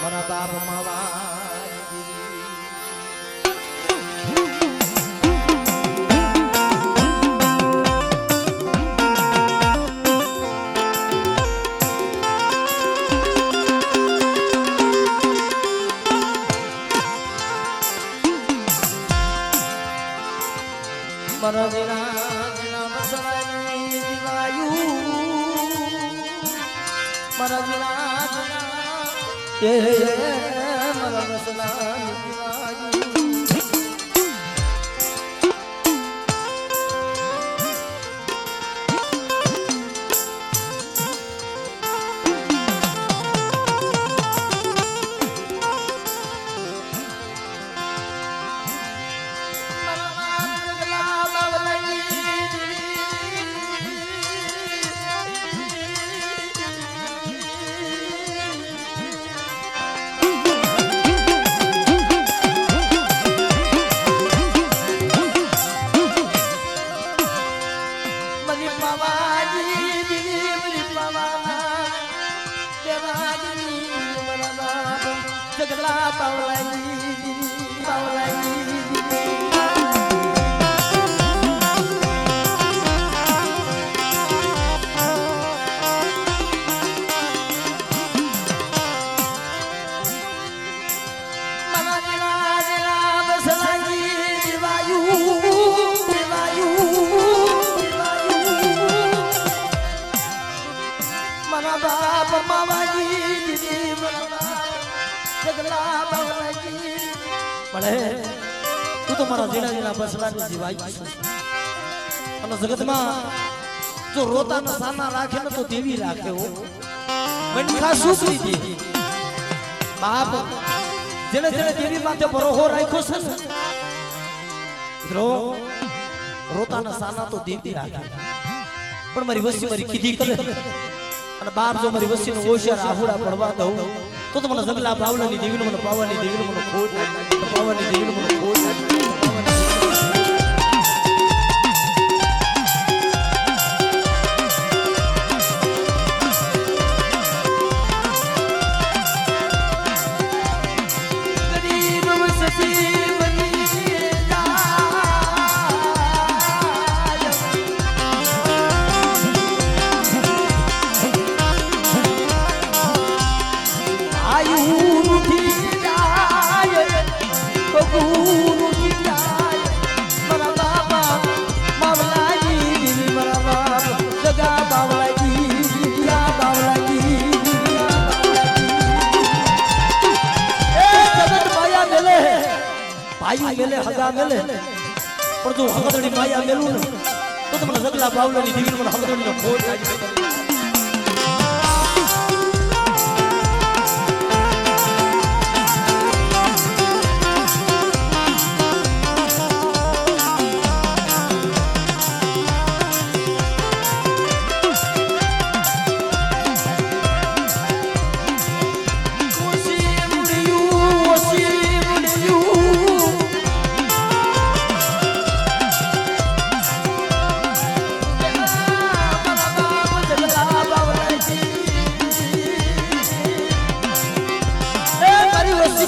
મારા બાપ માવા મારા જીના બસવાની જીવાયું મારા જીના મારા બસવાની જીવાયું તું તો મારા જીણા જીણા બસલાની જીવાય અને જગતમાં જો રોતાના સાના રાખે ને તો દેવી રાખે હો મનખા સુખી દે બાપ જેને જેને દેવી માથે ભરોસો રાખ્યો છે ને રોતાના સાના તો દેવી રાખે પણ મારી વસ્તી મારી કીધી કરે અને બાપ જો મારી વસ્તીનો ઓશિયાર આહુડા પડવા દઉં તો મને જગલા બાવલાની દેવીનો મને પાવાની દેવીનો મને ખોટ પાવાની દેવીનો મને ખોટ મેલે હગા મેલે પણ જો હગદડી માયા મેલું ને તો તમને જગલા બાવલાની દેવી મને હગદડીનો ખોટ લાગી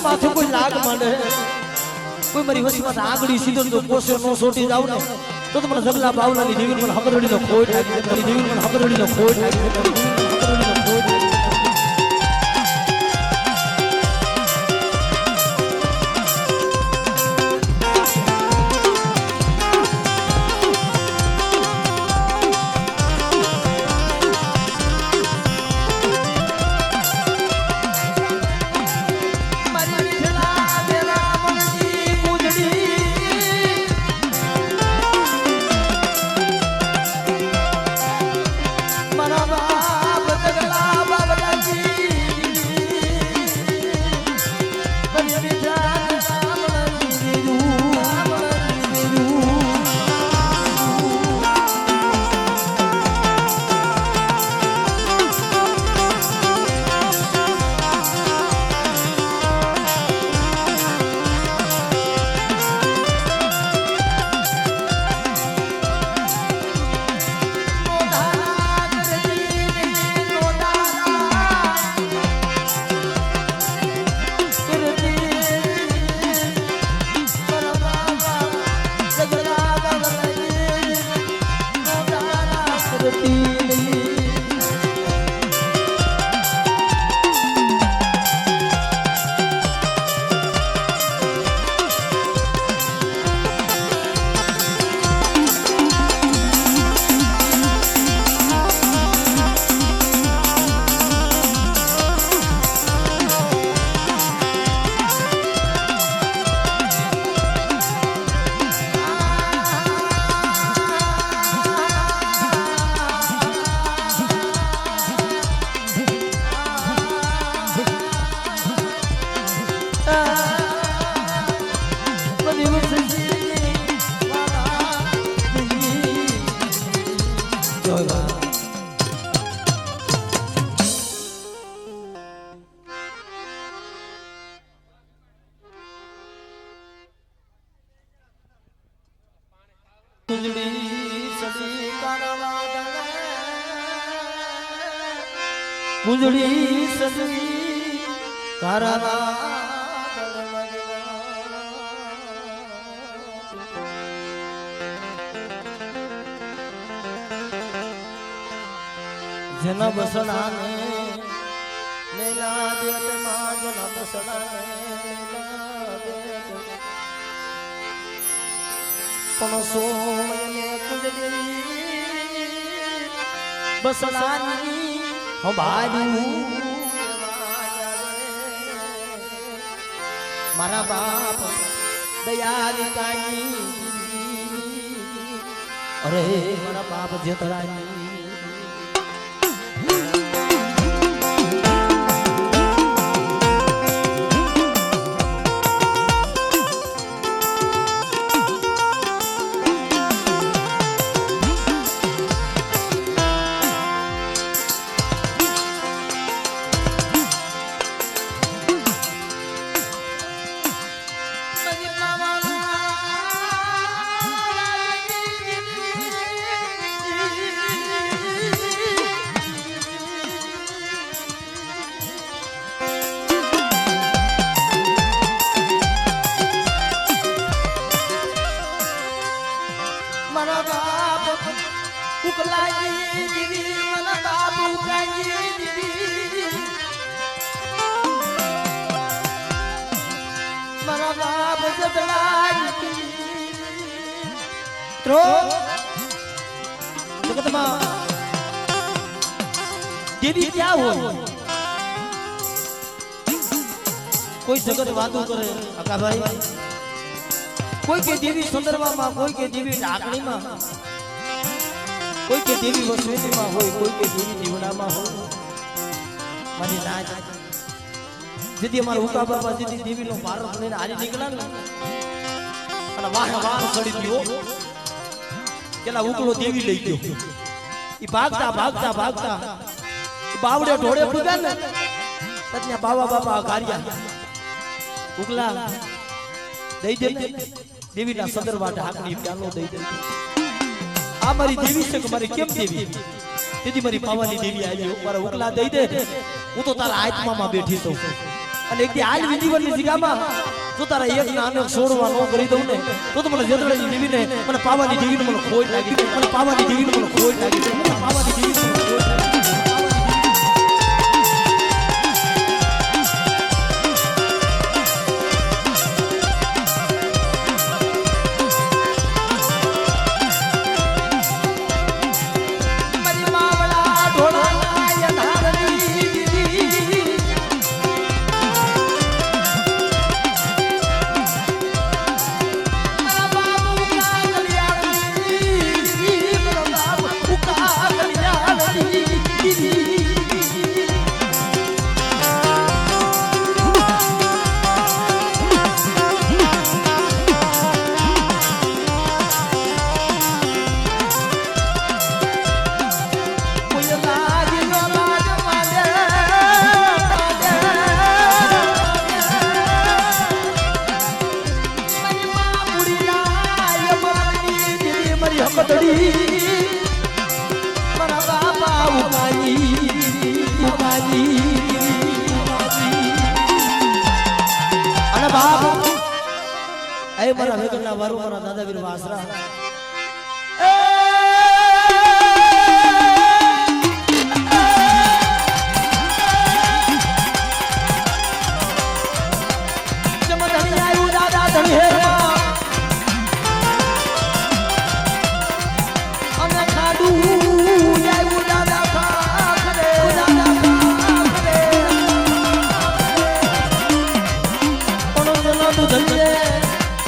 માથે કોઈ લાગ માંડે કોઈ મારી વસ્તીમાં આગળી સીધો તો પોસે નો સોટી જાવ ને તો મને જગલા બાવલાની દેવી મને હકરડીનો ખોટ લાગી મારી દેવી મને હકરડીનો ખોટ લાગી હકરડીનો ખોટ મારા બાપ જગલા કુંજડી સડી કારવાદળ કુંજડી સડી કારવાદળ જેના બસડાને લેલા દેત માં જેના બસડાને લેલા દેત પણ સોમયને કુંજડી બસડાની હંભાળ્યું મારા બાપ દયાની કાની અરે મારા બાપ જેતરાની देवी क्या हो कोई जगत वादू करे अका भाई कोई के देवी सुंदरमा में कोई के देवी ढाकणी में कोई के देवी वसवेली में हो कोई के देवी जीवना में हो मानी ना यदि हमारे उका बाबा यदि देवी नो भारत ने हारी निकला ने અને વાહ વાહ સડી ગયો કેલા ઉકળો દેવી લઈ ગયો ઈ ભાગતા ભાગતા ભાગતા બાવડે ઢોળે પૂગ્યા ને તત્યા બાવા બાપા ગારિયા ઉકલા દઈ દે દેવીના સદરવા ઢાકણી પ્યાલો દઈ દે આ મારી દેવી છે કે મારી કેમ દેવી તેથી મારી પાવાની દેવી આવી મારા ઉકલા દઈ દે હું તો તારા આત્મામાં બેઠી છું અને એક દી હાલ વિધિવનની જગ્યામાં જો તારા એક નાનો છોડવા નો કરી દઉં ને તો મને જેતરાની દેવીને મને પાવાની દેવીને મને ખોટ લાગી મને પાવાની દેવીને મને ખોટ લાગી મને પાવાની દેવીને મને ખોટ લાગી મારા વેગના વારુ મારા દાદા વીર વાસરા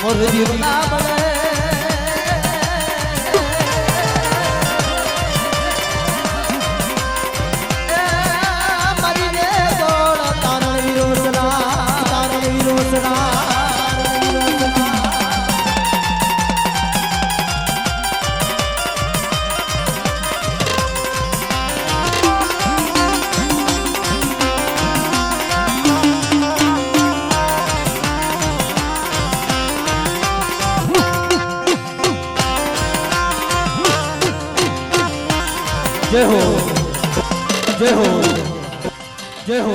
और दिवला बने मरी ने गोड़ तारण विरोचना जय हो जय हो जय हो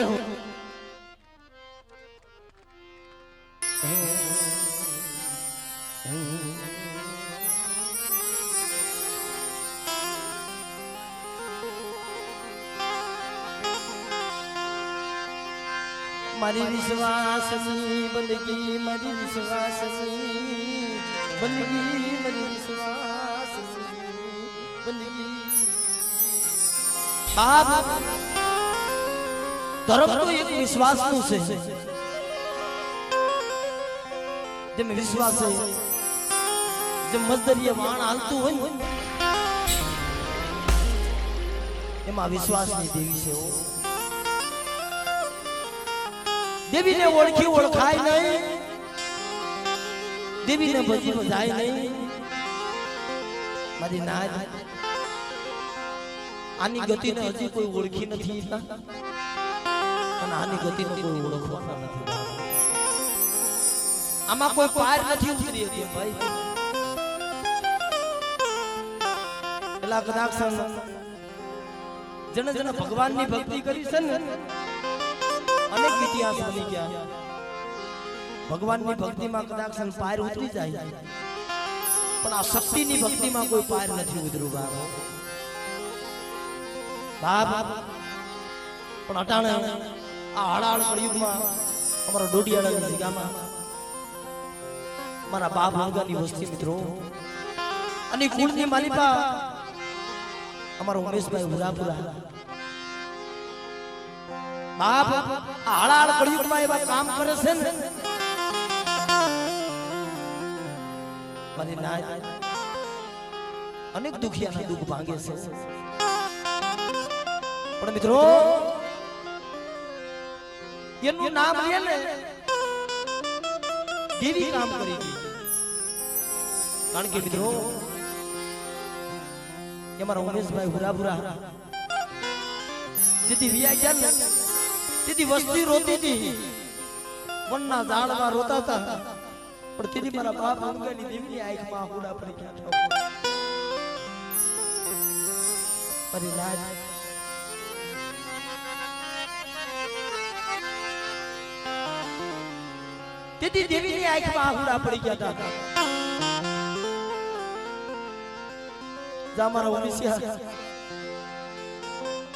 मारी विश्वासनी बंदगी मारी विश्वासनी बंदगी मारी विश्वासनी बंदगी बाप धर्म तो एक विश्वास नु से जब विश्वास है जब मजदरिया वाण हालतू होय एमा विश्वास नहीं देवी से हो देवी ने ओळखी ओळखाय नहीं देवी ने भजी बजाय नहीं मारी नाज आनी गति ने हजी कोई ओळखी નથી અને આની ગતિ ને કોઈ ઓળખવાના નથી આમાં કોઈ પાર નથી ઉતરી હતી ભાઈ એલા કદાચ જણે જણે ભગવાનની ભક્તિ કરી છે ને अनेक इतिहास बनी गया भगवान की भक्ति में कदाच पार उतरी जाए पण आ शक्ति की भक्ति में कोई पार नहीं उतरू बाप पण अटाणे आ हड़ाड़ कलयुग में अमरा डोडियाड़ा की जगह में मारा बाप हंगा की वस्ती मित्रों अने कुल की मालिपा अमरा उमेश भाई हुरापुरा बाप हड़ाड़ कलयुग में एवा काम करे छे ने मारी नाय अनेक दुखिया ना दुख भांगे छे पण मित्रों एनु नाम લે ને દેવી કામ કરેगी કારણ કે મિત્રો ये मारा उमेश भाई हुरापुरा जिति विया गया ने तिथि वस्ती रोती थी वन्ना झाड़ में रोता था पर तिथि मारा बाप अंगनी देवी आंख में हुड़ा पड़ गया था पर इलाज तिथि देवी की आंख में हुड़ा पड़ गया था जा मारा उमेशिया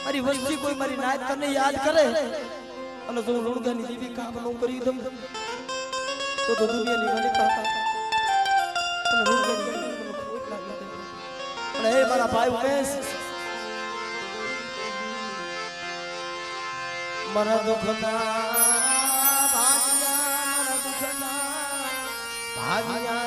मारी वस्ती कोई मारी नायत करने याद करे અને જો લુણગાની દેવી કામ ન કરી દમ તો દુનિયાની માલિકા અને લુણગાની દેવી મને ખોટ લાગી અને હે મારા ભાઈ ઉમેશ મારા દુખના ભાગ્યા મારા દુખના ભાગ્યા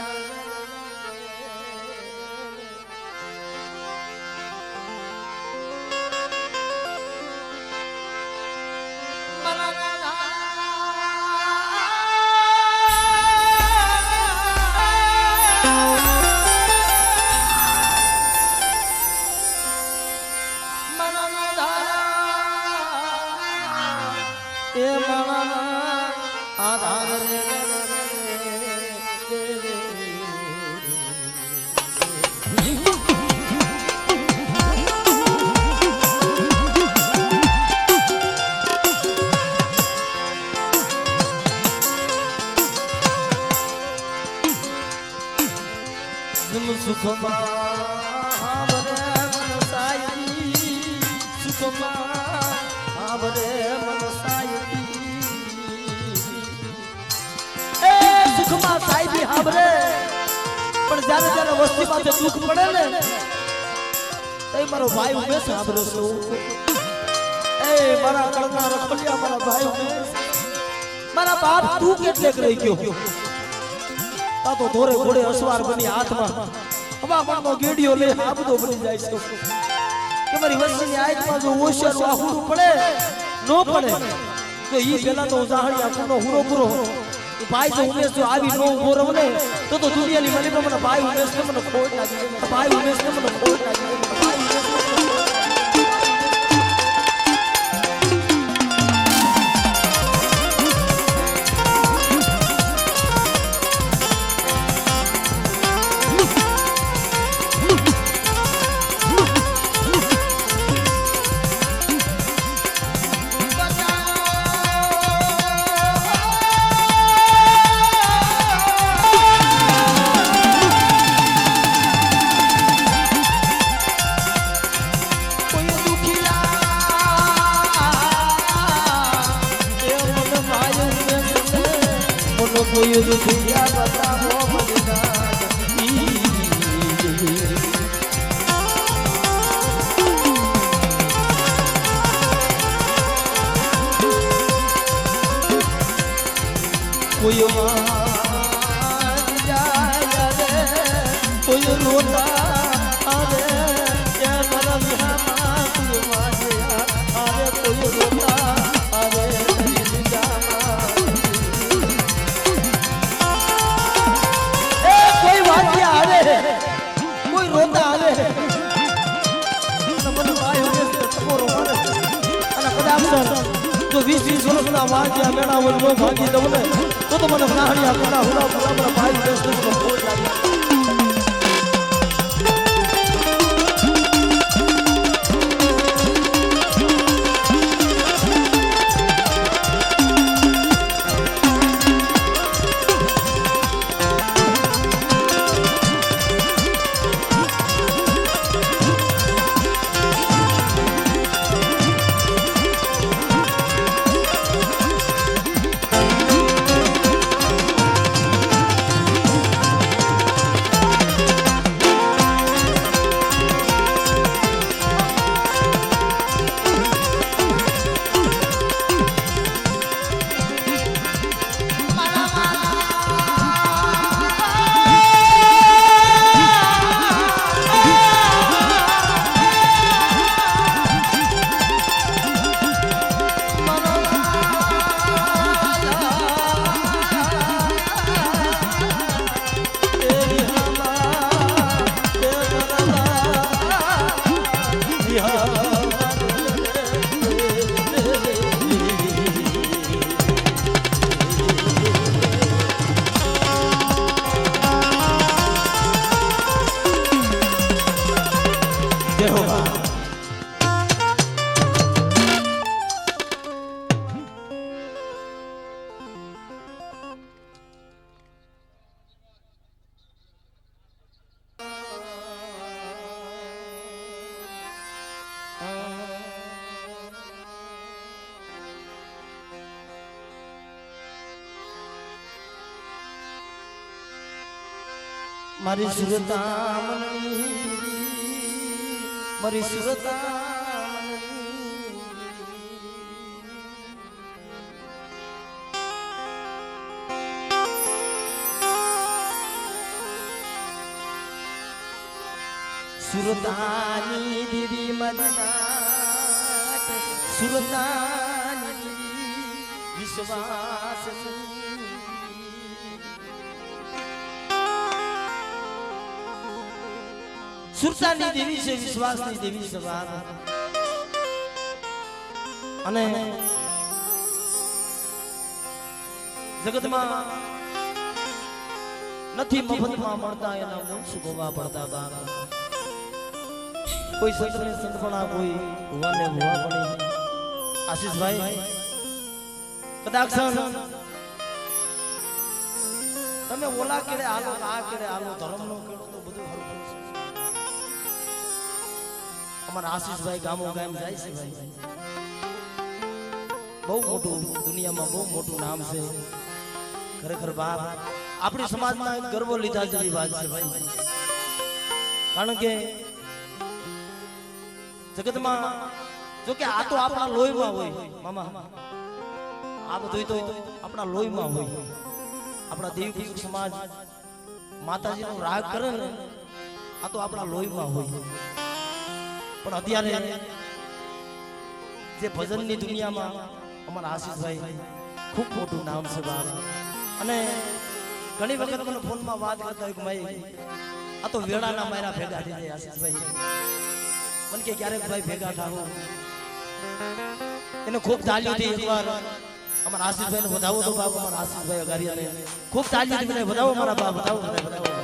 वस्ती माथे दुख पड़े ने ए मारो भाई उमेश सांभळो छो ए मारा कळना रखलिया मारा भाई उमेश मारा बाप तू કેટલેક રહી ગયો તા તો ધોરે ઘોડે અસવાર બની હાથમાં હવા મનનો ગેડિયો લે હાબદો બની જાય છે કે મારી વસ્તીની આંખમાં જો ઓશર વાહુડું પડે નો પડે તો ઈ પેલા તો જાહળિયા કુનો હુરો પૂરો भाई जो उमेश जो आवी नो उभो रहो ने तो दुनिया ली मालिक मने भाई उमेश ने मने खोट लागी भाई उमेश ने मने खोट लागी भाई उमेश કોઈ દુખિયા બતાવો મદના કોઈ જાય રે કોઈ રોતા આવે કે મારા વિહામાં કોઈ વાજ્યા આવે કોઈ રોતા આવે કોઈ વાજ્યા આવે કોઈ રોતા આવે મને ભાઈ હવે તપોરો મારે અને કદાચ જો 20 વર્ષના વાજ્યા મેળા હોય નો ભાગી દઉં ને તો મને નાહણિયા કોના હુડા બરાબર ભાઈ બેસતો તો ફોન લાગ્યા મારી સુરતા મનની મારી સુરતા સુરતાની દેવી મદનાટ સુરતાની દેવી વિશ્વાસની સુરતાની દેવી છે વિશ્વાસની દેવી છે અને જગતમાં નથી મફતમાં મળતા એના મૂળ સુભવા પડતા બાપ કોઈ સંતને સંતપણા કોઈ ભુવાને ભુવા પડી આશીષભાઈ કદાચ તમે ઓલા કેડે હાલો આ કેડે હાલો ધર્મનો કેડો તો બધું હરખું છે અમારા આશીષભાઈ ગામો ગામ જાય છે ભાઈ બહુ મોટું દુનિયામાં બહુ મોટું નામ છે ખરેખર બાપ આપણી સમાજમાં એક ગર્વ લીધા જેવી વાત છે ભાઈ કારણ કે જગતમાં જો કે આ તો આપણા લોહીમાં હોય મામા આ બધું તો આપણા લોહીમાં હોય આપણા દેવી પૂજક સમાજ માતાજીનો રાગ કરે ને આ તો આપણા લોહીમાં હોય પણ અત્યારે જે ભજનની દુનિયામાં અમારા આશીષભાઈ ખૂબ મોટું નામ છે બાપ અને ઘણી વખત મને ફોનમાં વાત કરતા હોય કે ભાઈ આ તો વેળાના મારા ભેગા થઈ જાય આશીષભાઈ મને કે ક્યારેક ભાઈ ભેગા થાવો એને ખૂબ તાલીઓથી એકવાર અમારા આશીષભાઈને વધાવો તો બાપ અમારા આશીષભાઈ અગારિયાને ખૂબ તાલીઓથી મને વધાવો મારા બાપ વધાવો મને વધાવો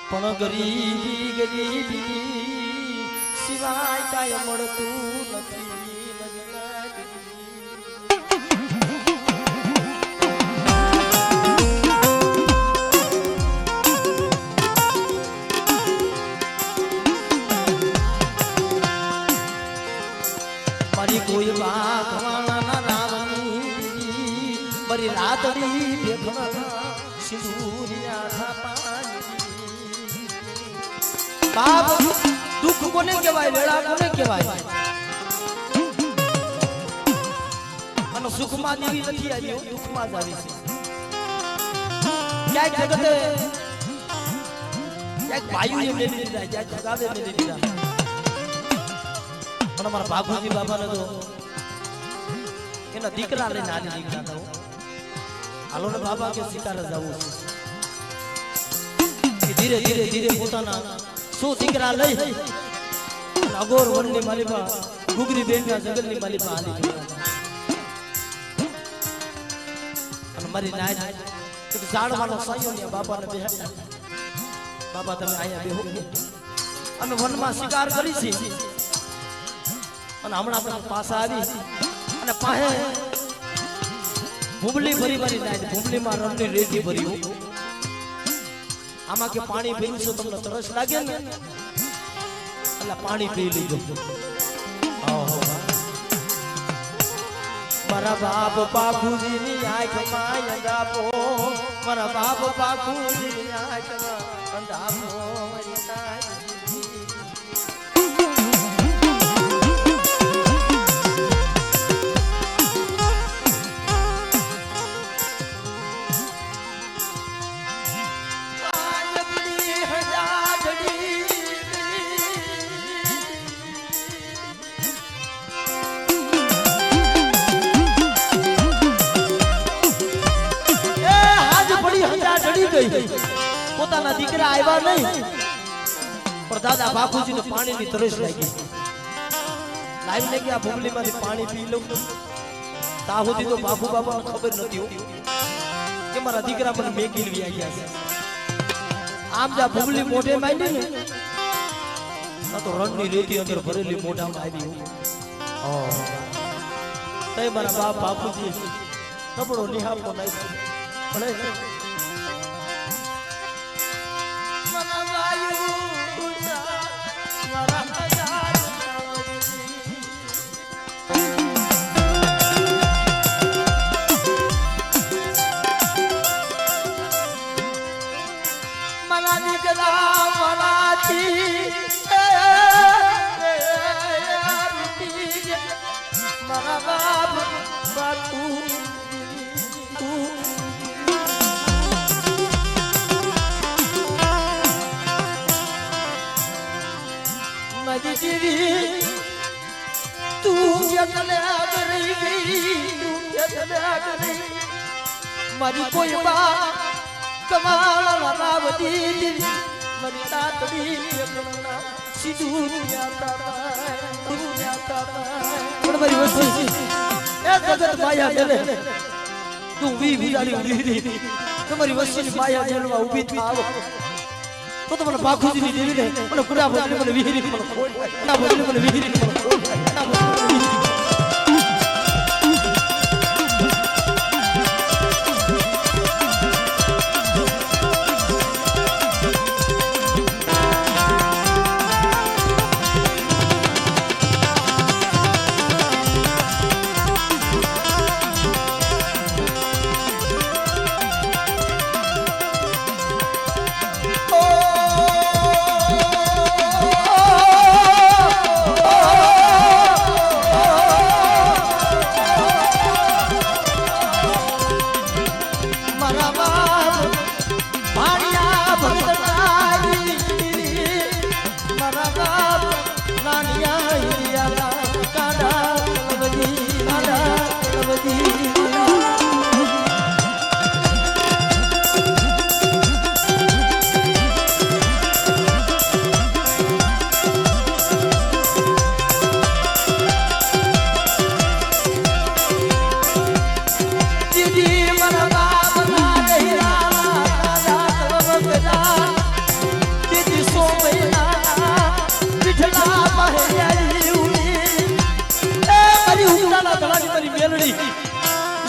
પણ ગરીબી ગરીબી સિવાય કાંઈ મળતું નથી મારી રાતડી દેખણા સિંદૂરિયા થાપાની બાપ દુઃખ કોને કહેવાય વેળા કોને કહેવાય અને સુખમાં દેવી નથી આવી દુઃખમાં જ આવી છે ક્યાંક જગતે ક્યાંક ભાઈઓ એમને દીધા ક્યાંક જગાવે એમને દીધા પણ અમારા બાપુજી બાપાને તો એના દીકરા લઈને આલી દીકરા હતા હાલો ને બાબા કે શિકારે જવું છે ધીરે ધીરે ધીરે પોતાના શું દીકરા લઈ અગોર વનની માલિપા ગુગરી બેનના જંગલની માલિપા આલી અને મારી નાય ઝાડવાનો સાયો ને બાપાને બેહાડ્યા બાબા તમે અહીંયા બેહો અમે વનમાં શિકાર કરી છે અને હમણાં આપણે પાછા આવી અને પાહે ભૂમલી ભરી ભરી નાય ભૂમલીમાં રણની રેતી ભરી આમાં કે પાણી પીવું છો તમને તરસ લાગે ને એટલે પાણી પી લીધો મારા બાપ બાપુજીની આંખમાં અંધાપો મારા બાપ બાપુજીની આંખમાં અંધાપો પોતાના દીકરા આવ્યા નહીં પણ દાદા બાપુજીને પાણીની તરસ લાગી લાવીને કે આ ભૂમલીમાંથી પાણી પી લઉં તા સુધી તો બાપુ બાપાને ખબર નથી કે મારા દીકરા પણ મેગી લઈ આવ્યા છે આમ જા ભૂમલી મોઢે માંડી ને તો રણની રેતી અંદર ભરેલી મોઢામાં આવી તઈ મારા બાપ બાપુજી કપડો નિહાળતો નાખ્યો ભલે મારી કોઈ બા કમાલ રાવતી મારી તાતડી પણ મારી વસ્તુ એ જગત માયા મેલે તું વી વિચારી ઉભી તમારી વસ્તુની માયા મેલવા ઊભી થાવ તો તમને બાખુજીની દેવીને મને કુડા બદલે મને વિહિરી મને ખોડ કુડા બદલે મને વિહિરી મને ખોડ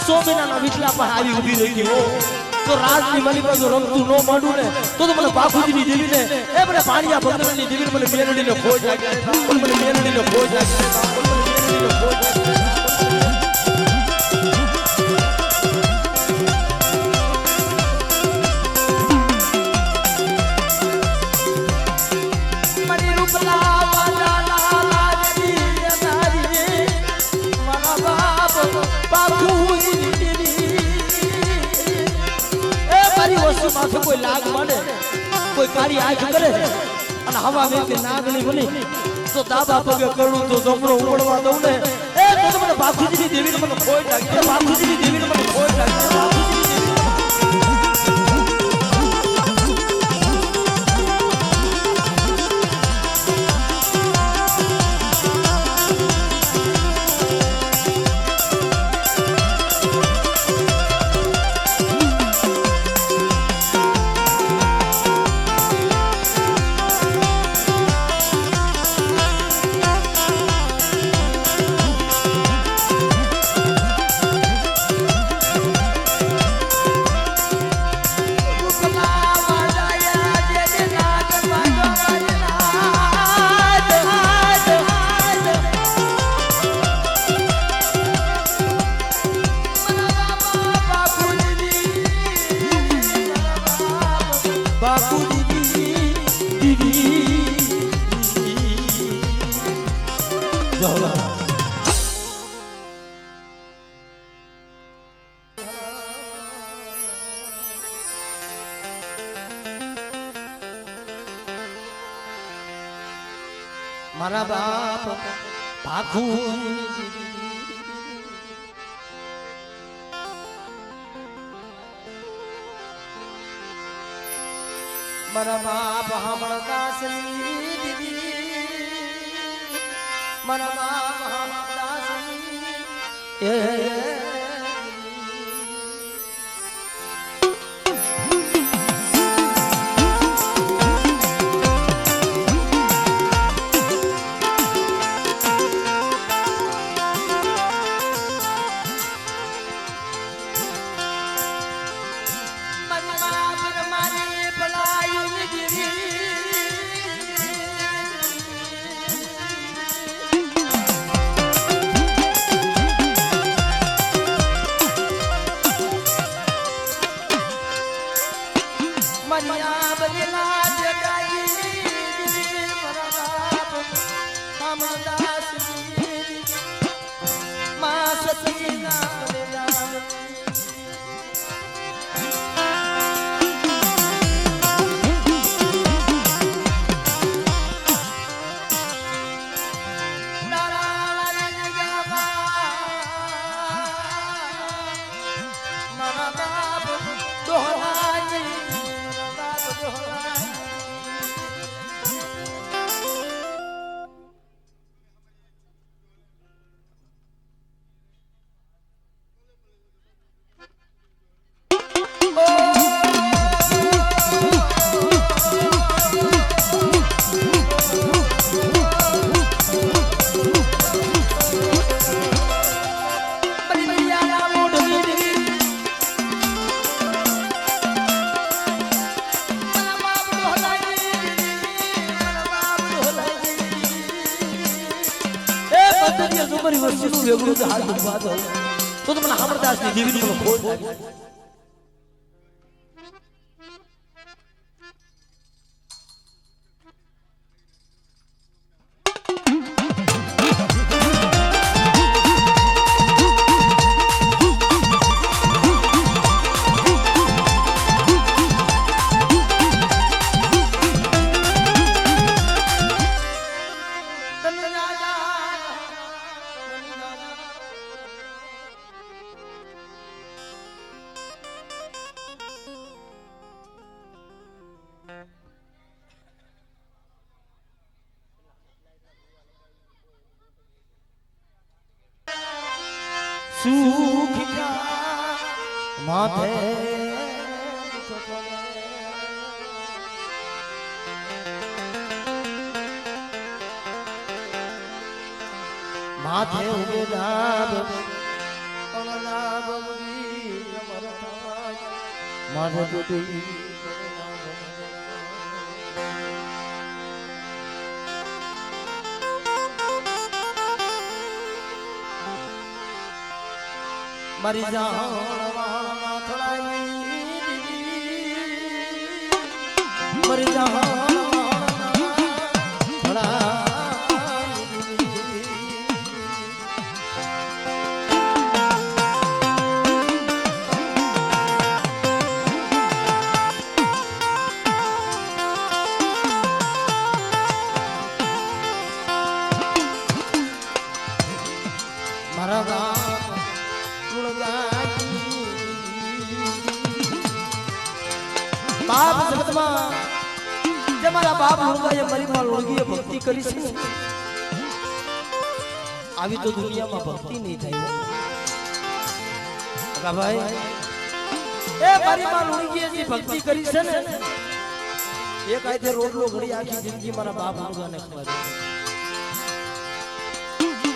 સોમેના વિઠલા પર આવી ઊભી રહી ગઈ તો રાજની માલિકા જો રમતું નો માંડું ને તો મને બાપુજીની દેવીને એ મને પાણીયા ભગવાનની દેવીને મને મેલડીને ખોજ લાગે મને મેલડીને ખોજ લાગે મને મેલડીને ખોજ લાગે કોઈ લાગ માંડે કોઈ કાળી આંખ કરે અને હવા વેતી નાગણી બની તો દાબા પગે કરું તો જમણો ઉમળવા દઉં ને એ તો મને બાપુજીની દેવીને મને ખોઈ નાખી બાપુજીની દેવીને મને ખોઈ નાખી બાપુજીની દેવી મારા બાપ ભાખુ મારા બાપ હમણદાસની દીદી મારા બાપ હમણદાસની તો તમને હમણદાસની દેવીની મને ખોટ લાગી સુખિયા માથે માથે ઉગે લાભ અનલાભ માથે તૂટી મારી જાણ વાળમાં થોડાઈ મારી જાણ મારા બાપ મુર્ગાએ મારી માં લોળગીએ ભક્તિ કરી છે આવી તો દુનિયામાં ભક્તિ નહીં થાય કાકા ભાઈ એ મારી માં લોળગીએ જે ભક્તિ કરી છે ને એ કાયદે રોટલો ઘડી આખી જિંદગી મારા બાપ મુર્ગાને ખવાય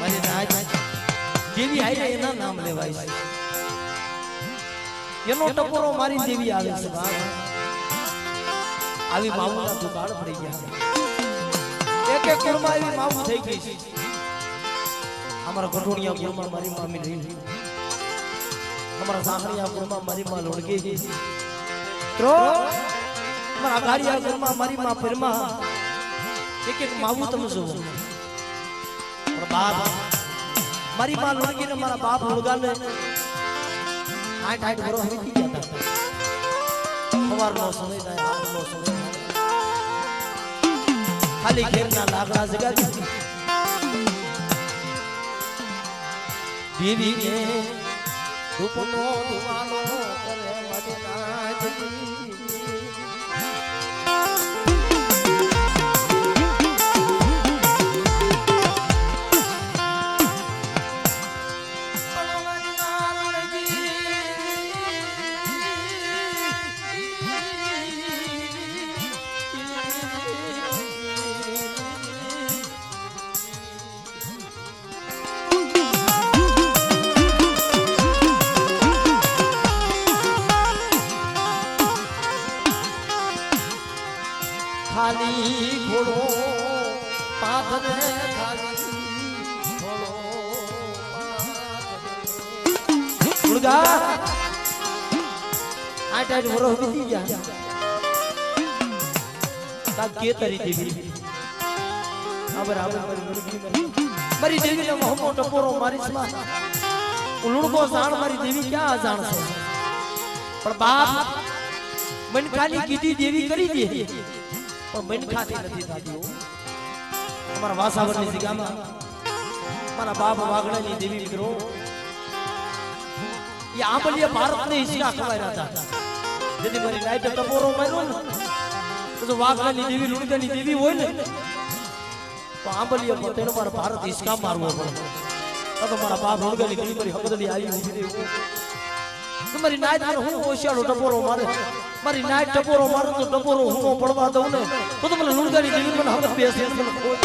મારી નાચ દેવી આઈ એના નામ લેવાય છે એનો ટપોરો મારી દેવી આવે છે બાપ આવી માવુના દુકાળ પડી ગયા એક એક કુળમાં આવી માવું થઈ ગઈ છે અમારા ગઢોણિયા કુળમાં મારી મામી રહી અમારા સાહણિયા કુળમાં મારી માં લોડગી તો અમારા ગારિયા કુળમાં મારી માં ફરમા એક એક માવું તમે જોવો પણ બાપ મારી માં લોડગી ને મારા બાપ લોડગાને 8 વર્ષ વીતી ગયા હતા સવારનો સમય થાય રાતનો સમય ખાલી ઘેરના લાકડા જગાડી દેવી ને રૂપનો ધુમાડો કરે મદનાજી ખાલી ઘોડો પાથરે ખાલી ઘોડો મુર્ગા 8 વર્ષ વીતી ગયા તા કે તરી દેવી બરાબર મારી દેવી ને મોહમ્મદ ટપોરો મારી સ્મા ઉલુણકો જાણ મારી દેવી ક્યાં જાણશે પણ બાપ મન ખાલી કીધી દેવી કરી દે પણ મન ખાતી નથી થતી અમારા વાસાવરની જગ્યામાં મારા બાપ વાગડાની દેવી મિત્રો એ આંબલીએ ભારતને હિસ્સા ખવાયા હતા જેથી મારી લાઈટ ટપોરો માર્યો ને તો વાગડાની દેવી લુણકાની દેવી હોય ને તો આંબલીએ પોતાનો મારા ભારત હિસ્સા મારવો પડે તો મારા બાપ લુણકાની દેવી મારી હકદલી આવી ઊભી રહી તમારી નાઈટ પર હું ઓશિયાળો ટપોરો મારે મારી નાઈટ ટપોરો મારે તો ટપોરો હું પડવા દઉં ને તો મને લુણકાની દેવી મને હવે બેસે મને કોઈ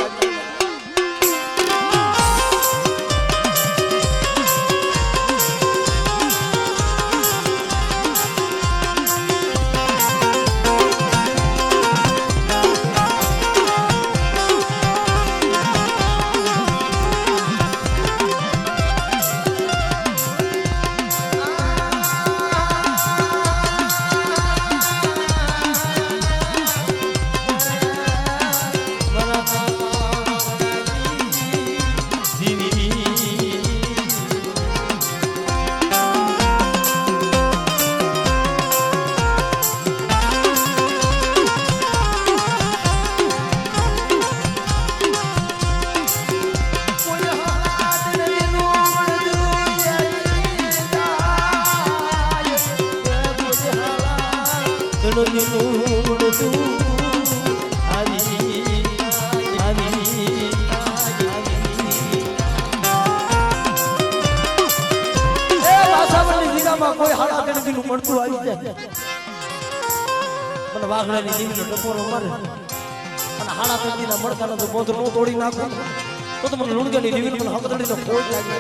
કોઈ હાડા ગણતી નું મળતું આવી જાય મને વાઘડાની દેવીનો ટપોરો મારે અને હાડા ગણતી ના મળતા તો બોધ નો તોડી નાખો તો મને લુણગાની દેવી મને હકદડી તો કોઈ લાગે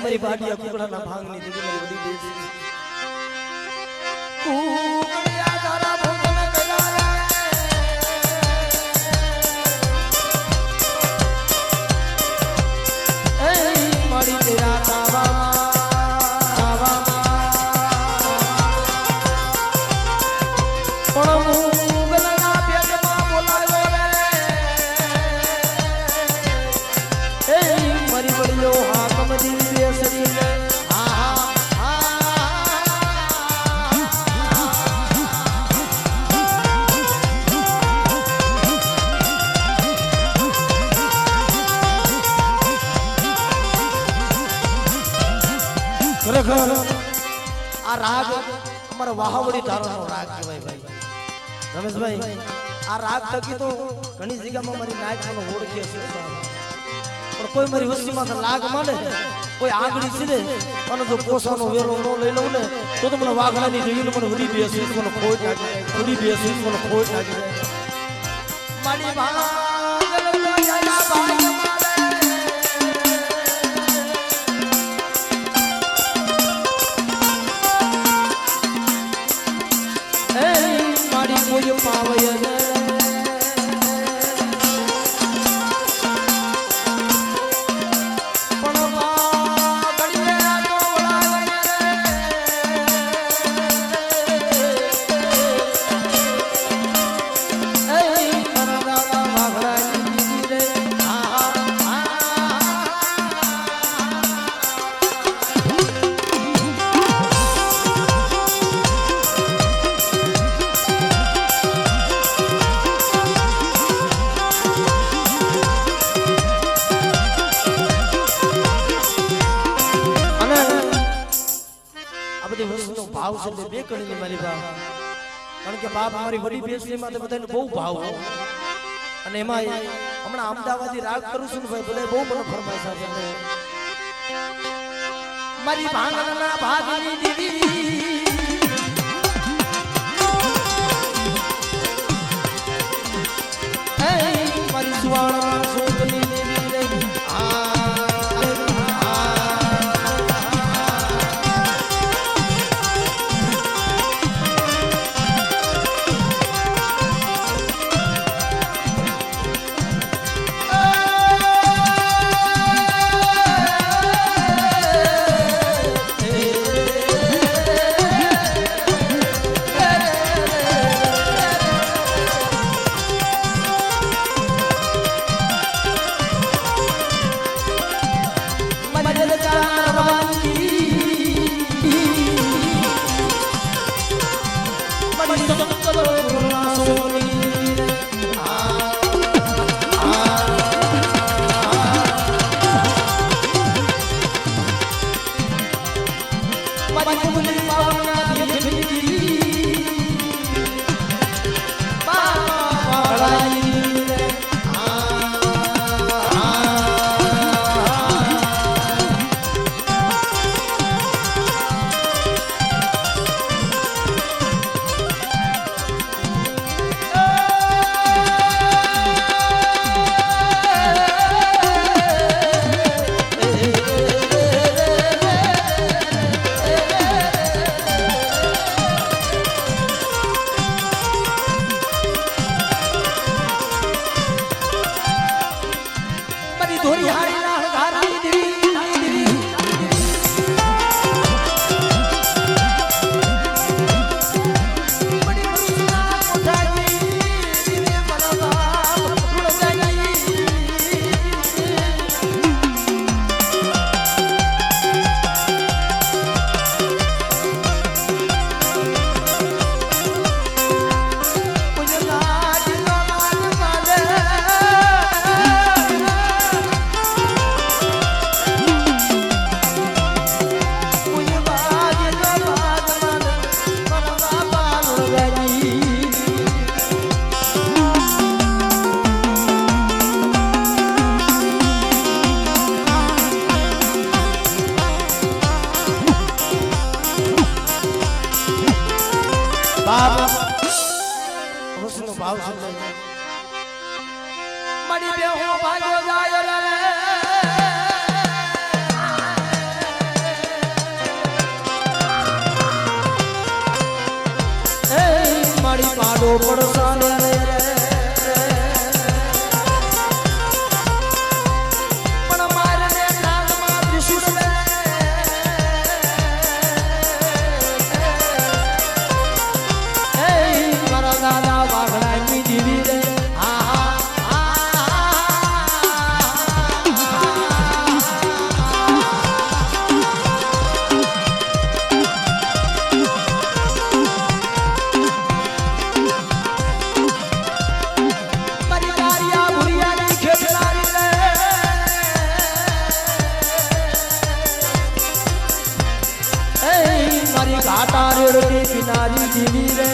મારી બાડિયા કુકડાના ભાંગની દેવી મારી વડી દેવી કુકડિયા તારા ભોગને કરાયા એ મારી તેરા તાવા પણ મુગલના પેટમાં બોલાવ્યો રે એ મારી વડીલો હા કમજી રાગ અમારા વાહાવડી ધારાનો રાગ કહેવાય ભાઈ રમેશભાઈ આ રાગ થકી તો ઘણી જગ્યામાં મારી નાચ મને ઓળખે છે પણ કોઈ મારી વસ્તીમાં લાગ માંડે કોઈ આંગળી સીધે અને જો પોસાનો વેરો ન લઈ લઉં ને તો મને વાઘડાની જેવી મને વડી બેસી મને ખોટ લાગી વડી બેસી મને ખોટ લાગી મારી મારી કોઈ પાવય ભાવ છે બે કણીની મારી ભાવ કારણ કે બાપ મારી વડી બેસની માં બધાને બહુ ભાવ અને એમાં હમણાં અમદાવાદી રાગ કરું છું ને ભાઈ બધા બહુ મને ફરમાઈશ છે મારી ભાંગના ભાગની દેવી મારી સુવાળા સોતની દેવી મડી બે હો ભાગ્યો જાય રે મારી પાડો પડસાને પણ મારે નાગમાં ત્રિશુળ મારા દાદા વાઘડાની દીવી રે નારી દેવી રે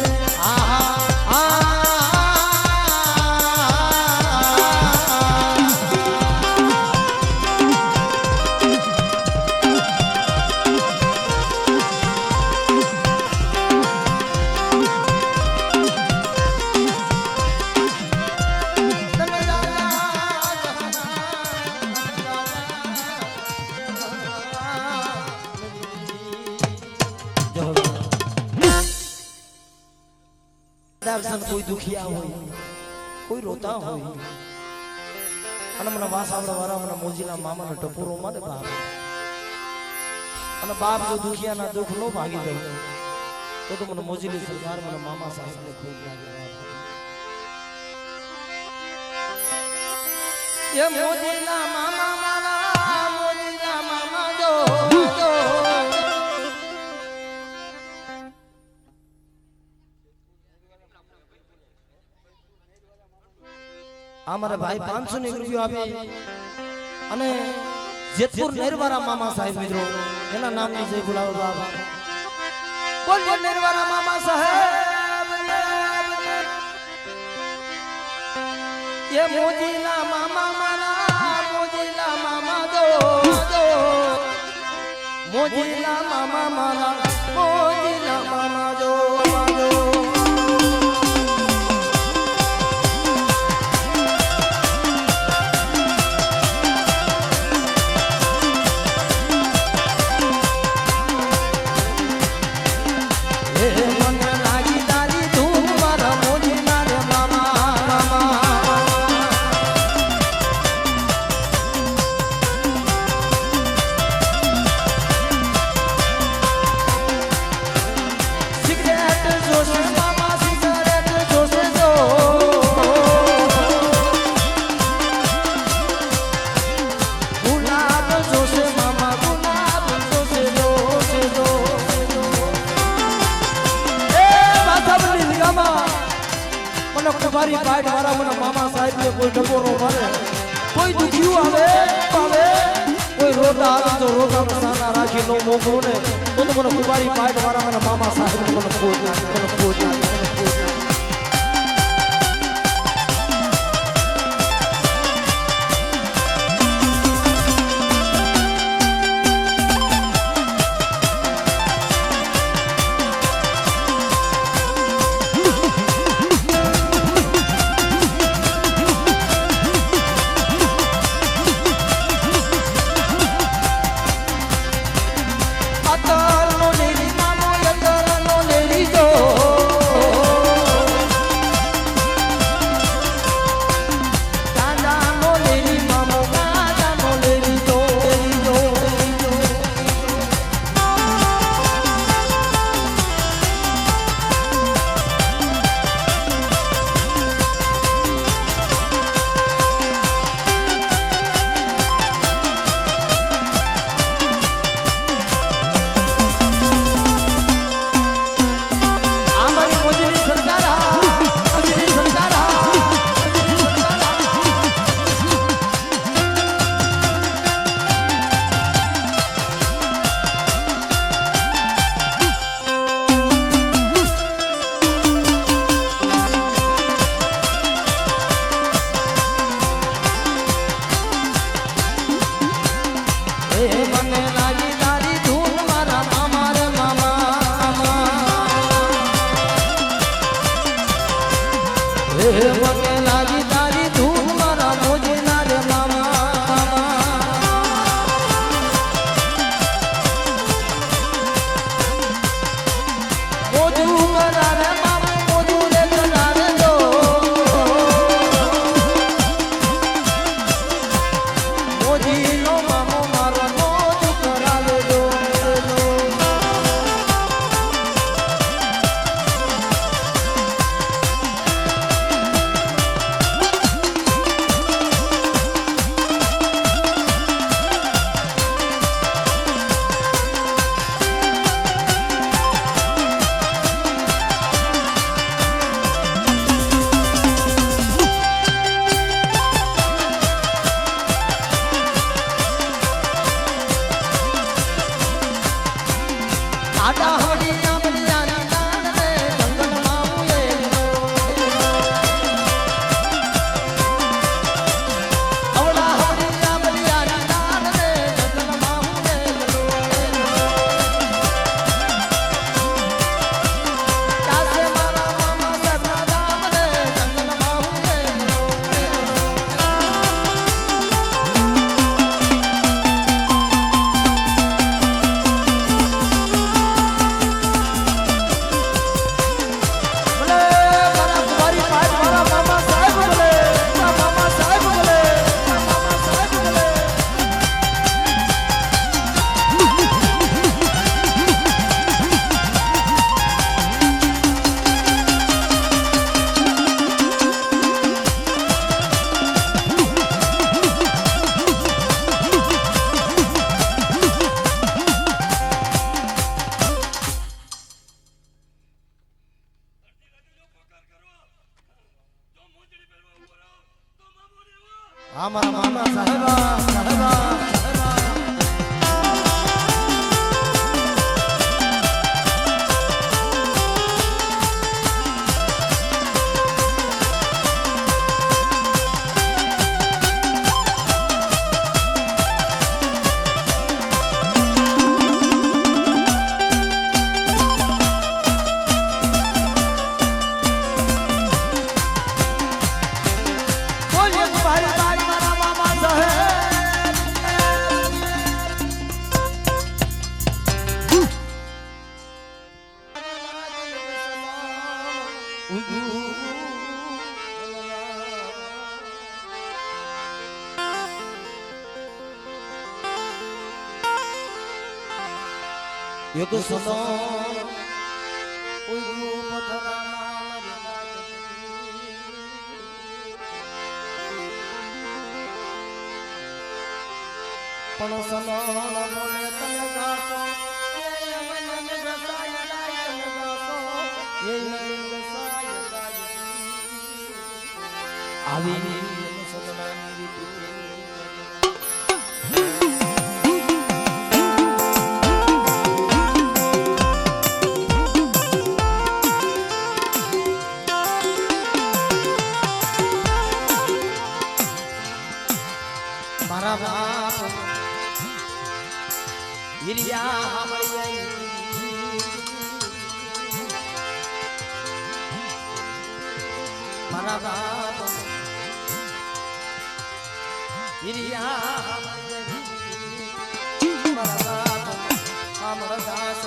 કોઈ દુખિયા હોય કોઈ રોતા હોય અને મને વાસ આવડા વાળા મને મોજીના મામાનો ટપોરો મારે બાપ અને બાપ જો દુખિયાના દુઃખ નો ભાગી જાય તો મને મોજીલી સરકાર મને મામા સાહેબને ખૂબ લાગે એ મોજીના મામા મારા મોજીના મામા જો અમારા ભાઈ 500 રૂપિયા આપે અને જેતપુર નેરવારા મામા સાહેબ મિત્રો એના નામની જય બોલાવો બાબા બોલ બોલ નેરવારા મામા સાહેબ એ મોજીલા મામા મારા મોજીલા મામા દો મોજીલા મામા મારા મોજીલા મામા દો કુમારી પાટ વાળા મને મામા સાહેબ ને કોઈ ડબોરો મારે કોઈ દુખ્યું આવે કોઈ રોતા આવે તો રોતા સાના રાખી નો મોગો ને તો મને કુમારી પાટ વાળા મને મામા સાહેબ મને ખોટ हमारा मामा साहेबा साहेबा एक सुनो पण सुनो बोले तन गासो ये मन गसाय गायन गासो ये गसाय गायन आवी सुननानी रीति मारा बाप हिरिया मारा बाप हिरिया मारा बाप हमारा दास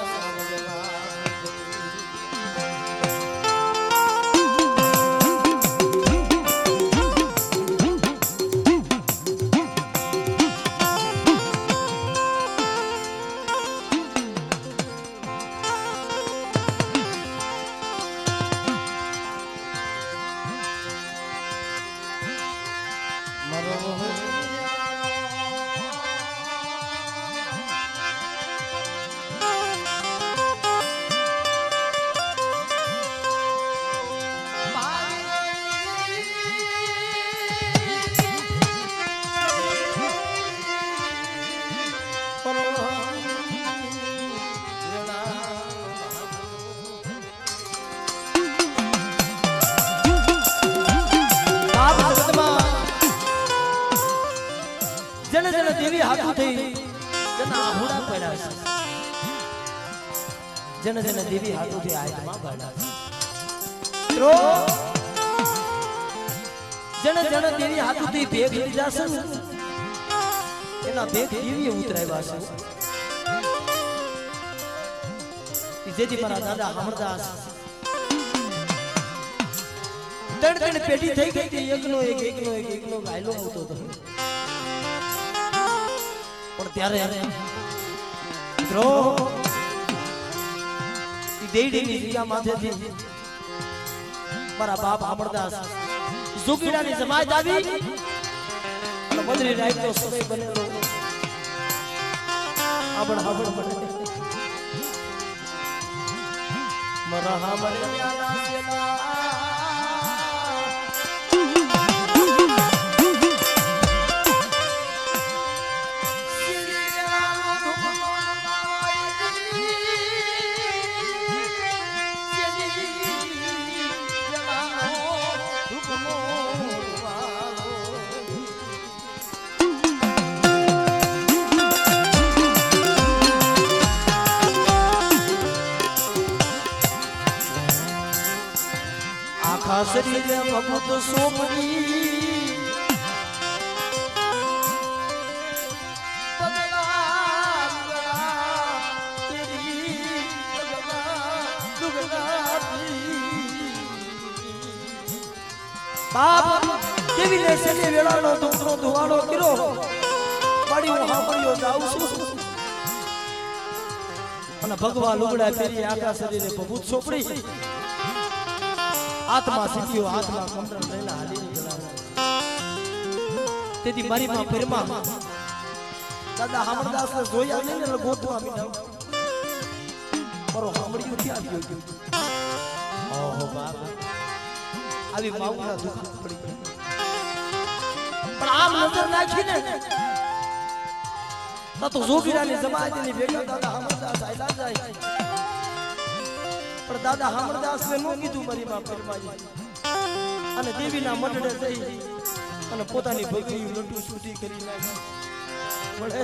जन जन देवी हाथू थी जन आहुड़ा पड़ा जन जन देवी हाथू थी आत्मा पड़ा तो जन जन देवी हाथू थी बेग लीधा से एना बेग देवी उतराय वासे जेजी मारा दादा हमरदास तण तण पेटी થઈ ગઈ હતી એકનો એકનો ગાયલો આવતો હતો પણ ત્યારે મિત્રો ઈ દેડીની જગ્યા માથેથી મારા બાપ અમરદાસ ઝુકીડાની જમાત આવી અને બદરી રાઈતો સમય બનેલો આપણ બને મારા હામળિયાના સેલા शरीर भगवत सोमनी बाप देवी ने सने वेळानो दुखनो धुवाळो किरो बाड़ी હું હાંભળ્યો જાઉં છું અને ભગવા લુગડા પહેરી આખા શરીરે ભભૂત સોપડી आत्मा सिद्धियो आत्मा कमरन लेला हाली गला तेदी मारी मां फिरमा दादा हमरदास ने जोया ने ने गोतवा मीठा परो हमड़ी उठी आवियो ओहो बाप આવી માઉના દુખ પડી પણ આમ નજર નાખીને તો જોગીરાની જમાતીની ભેગા દાદા હમરદાસ આયલા જાય પણ દાદા હમરદાસ ને નો કીધું મારી માં પરમાજી અને દેવીના મંડળે જઈ અને પોતાની ભગવી લંડુ છૂટી કરી નાખી મળે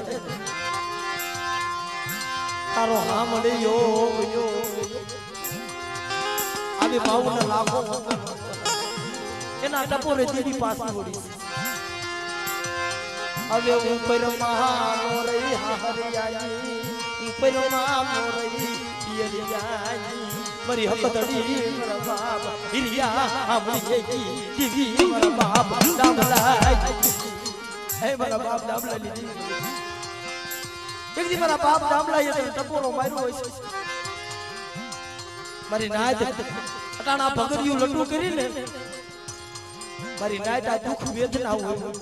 તારો હા મળે યો આવી બાવના લાખો એના ટપોરે દેવી પાસે ઓડી હવે ઉપર મહામોરઈ હરિયાની ઉપર મહામોરઈ પિયરિયાની મરી હકતડી મારા બાપ હિરિયા આમળી ગઈ દીવી મારા બાપ દામલા હે મારા બાપ દામલા લીધી એક દી મારા બાપ દામલા એ ટપોરો માર્યો હોય છે મારી નાત અટાણા ભગરિયું લડ્ડુ કરીને મારી નાત આ દુઃખ વેદના હોય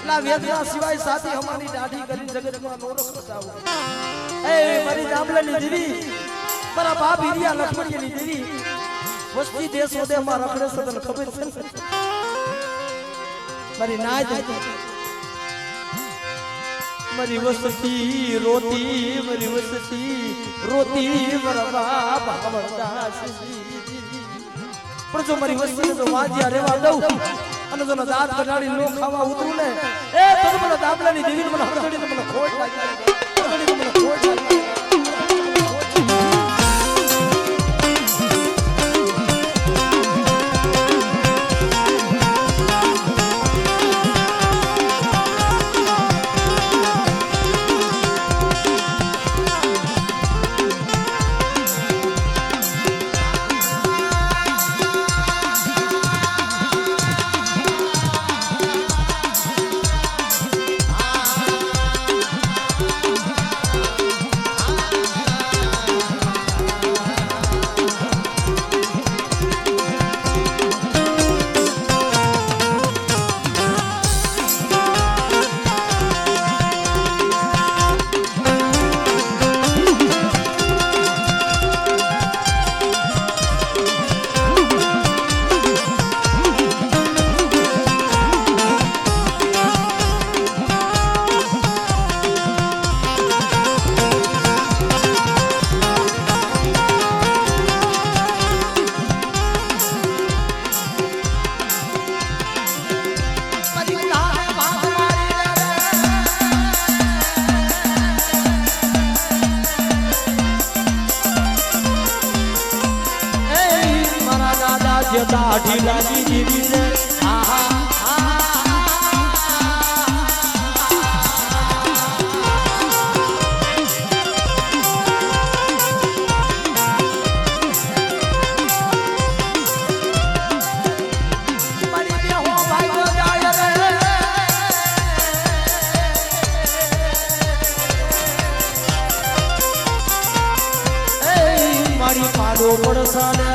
લા વેદના સિવાય સાથી અમારી દાઢી કરી જગતમાં નો રખતાવો એ મારી દામલાની દીવી મારા બાપ હિરિયા લક્ષ્મણની દીવી વસ્તી દેશ ઓદેમાં રખડે છે તને ખબર છે મારી નાત મારી વસ્તી રોતી મારી વસ્તી રોતી મારા બાપ હમરદાસ પણ જો મારી વસ્તીને જો વાજ્યા રેવા દઉં અને જો દાંત કઢાડી નો ખાવા ઉતરું ને એ તને મને દામલાની દેવીને મને હકડીને મને ખોટ લાગી હકડીને મને ખોટ લાગી દાઢી લાગી જીવી રે મારી પાડો પડસાને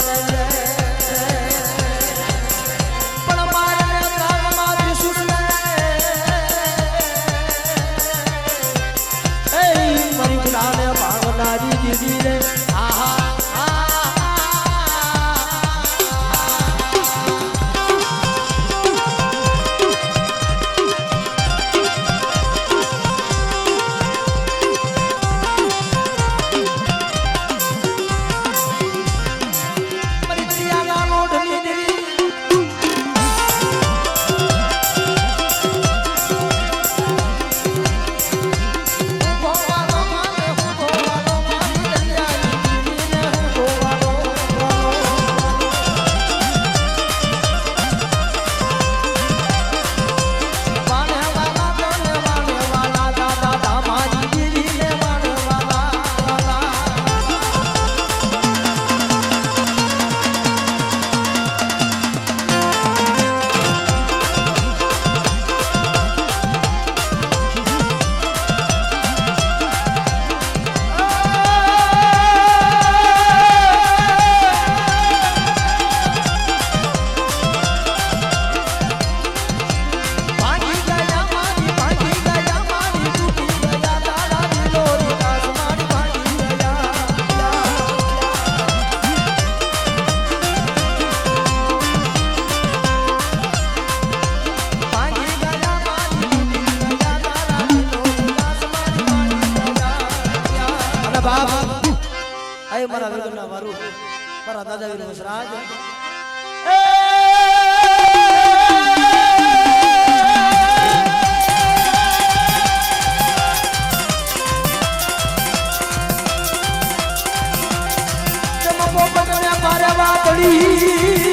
વગરના વારું મારા દાદા વીર વસરાજ મારે વાતડી